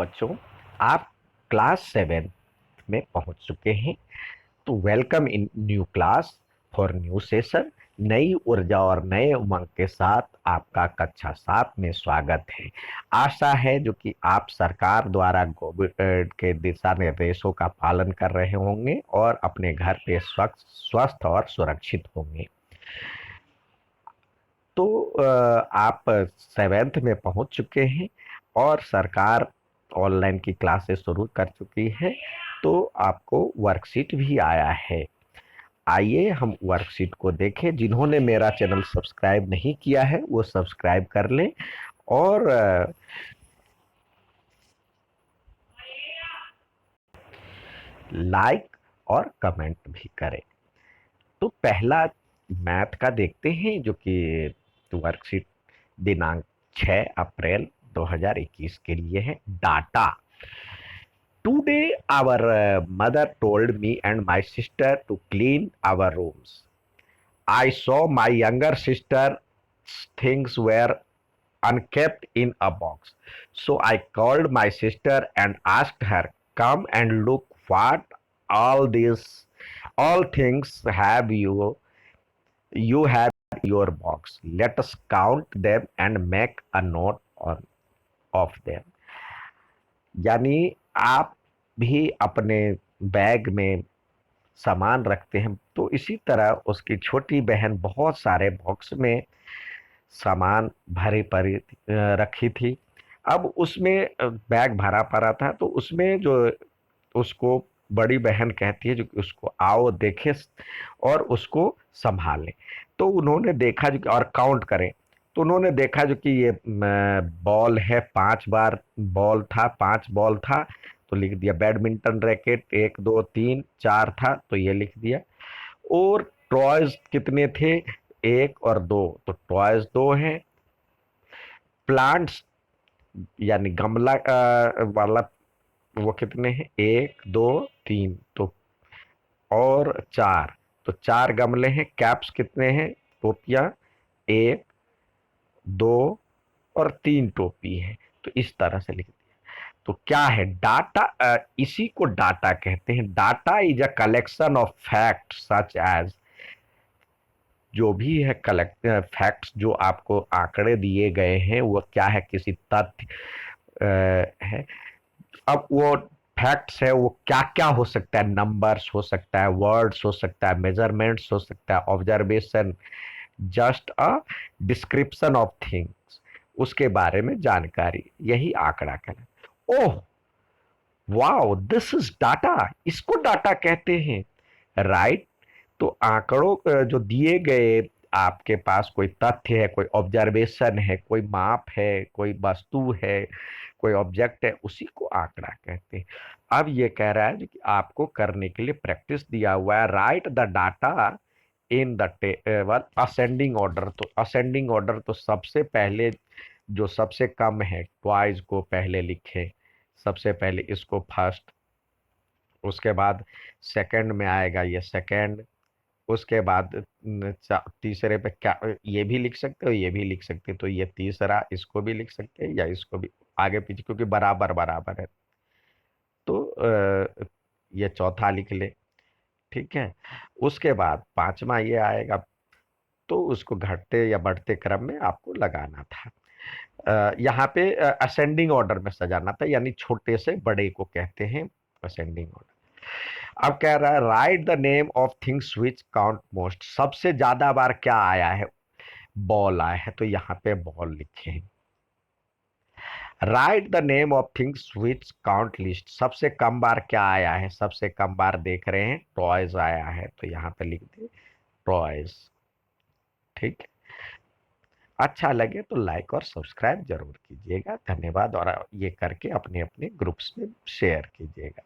बच्चों, आप क्लास 7 में पहुंच चुके हैं। तो welcome in new class for new session. नई ऊर्जा और नए उमंग के साथ आपका कक्षा 7 में स्वागत है। आशा है जो कि आप सरकार द्वारा कोविड के दिशा निर्देशों का पालन कर रहे होंगे और अपने घर पे स्वस्थ और सुरक्षित होंगे। तो आप 7th में पहुंच चुके हैं और सरकार ऑनलाइन की क्लासेस शुरू कर चुकी है। तो आपको वर्कशीट भी आया है। आइए हम वर्कशीट को देखें। जिन्होंने मेरा चैनल सब्सक्राइब नहीं किया है वो सब्सक्राइब कर लें और लाइक और कमेंट भी करें। तो पहला मैथ का देखते हैं जो कि वर्कशीट दिनांक 6 अप्रैल 2021 के लिए है। Data. Today, our mother told me and my sister to clean our rooms. I saw my younger sister's things were unkept in a box. So I called my sister and asked her, "Come and look what all things you have in your box. Let us count them and make a note of them." यानी आप भी अपने bag में सामान रखते हैं तो इसी तरह उसकी छोटी बहन बहुत सारे बॉक्स में सामान भरे पड़ी रखी थी। अब उसमें बैग भरा पड़ा था तो उसमें जो उसको बड़ी बहन कहती है जो कि उसको आओ देखे और उसको संभालें। तो उन्होंने देखा जो कि और काउंट करें। तो उन्होंने देखा जो कि ये बॉल है, 5 बार बॉल था, 5 बॉल था। तो लिख दिया। बैडमिंटन रैकेट 1 2 3 4 था तो ये लिख दिया। और टॉयज कितने थे? 1 और 2। तो टॉयज 2 हैं। प्लांट्स यानी गमला वाला वो कितने हैं? 1 2 3। तो और 4। तो 4 गमले हैं। कैप्स कितने हैं? टोपियां 1 2 और 3 टोपी है। तो इस तरह से लिख दिया। तो क्या है डाटा? इसी को डाटा कहते हैं। Data is a collection of fact such as. जो भी है कलेक्ट फैक्ट्स जो आपको आंकड़े दिए गए हैं वो क्या है? किसी तथ्य है। अब वो फैक्ट्स है वो क्या क्या हो सकता है? नंबर्स हो सकता है, वर्ड्स हो सकता है, मेजरमेंट्स हो सकता है, observation, just a description of things, उसके बारे में जानकारी। यही आंकड़ा कहलाता है। Oh wow, this is data. इसको डाटा कहते हैं, राइट। तो आंकड़ों जो दिए गए, आपके पास कोई तथ्य है, कोई ऑब्जर्वेशन है, कोई माप है, कोई वस्तु है, कोई ऑब्जेक्ट है, उसी को आंकड़ा कहते हैं। अब ये कह रहा है कि आपको करने के लिए प्रैक्टिस दिया हुआ है। Right the data in the table ascending order. तो असेंडिंग ऑर्डर तो सबसे पहले जो सबसे कम है ट्वाइस को पहले लिखे। सबसे पहले इसको फर्स्ट, उसके बाद सेकंड में आएगा ये सेकंड, उसके बाद तीसरे पे क्या ये भी लिख सकते हो, ये भी लिख सकते हो। तो ये तीसरा, इसको भी लिख सकते हैं या इसको भी आगे पीछे, क्योंकि बराबर बराबर है। तो ये चौथा लिख ले। ठीक है। उसके बाद पांचवा ये आएगा। तो उसको घटते या बढ़ते क्रम में आपको लगाना था। यहाँ पे असेंडिंग ऑर्डर में सजाना था, यानी छोटे से बड़े को कहते हैं असेंडिंग ऑर्डर। अब कह रहा है right the name of things which count most. सबसे ज्यादा बार क्या आया है? बॉल आया है, तो यहाँ पे बॉल लिखे हैं। Right the name of things which count list. सबसे कम बार क्या आया है? सबसे कम बार देख रहे हैं टॉयज आया है, तो यहाँ पे लिख दे टॉयज। ठीक है। अच्छा लगे तो लाइक और सब्सक्राइब जरूर कीजिएगा। धन्यवाद। और ये करके अपने अपने ग्रुप्स में शेयर कीजिएगा।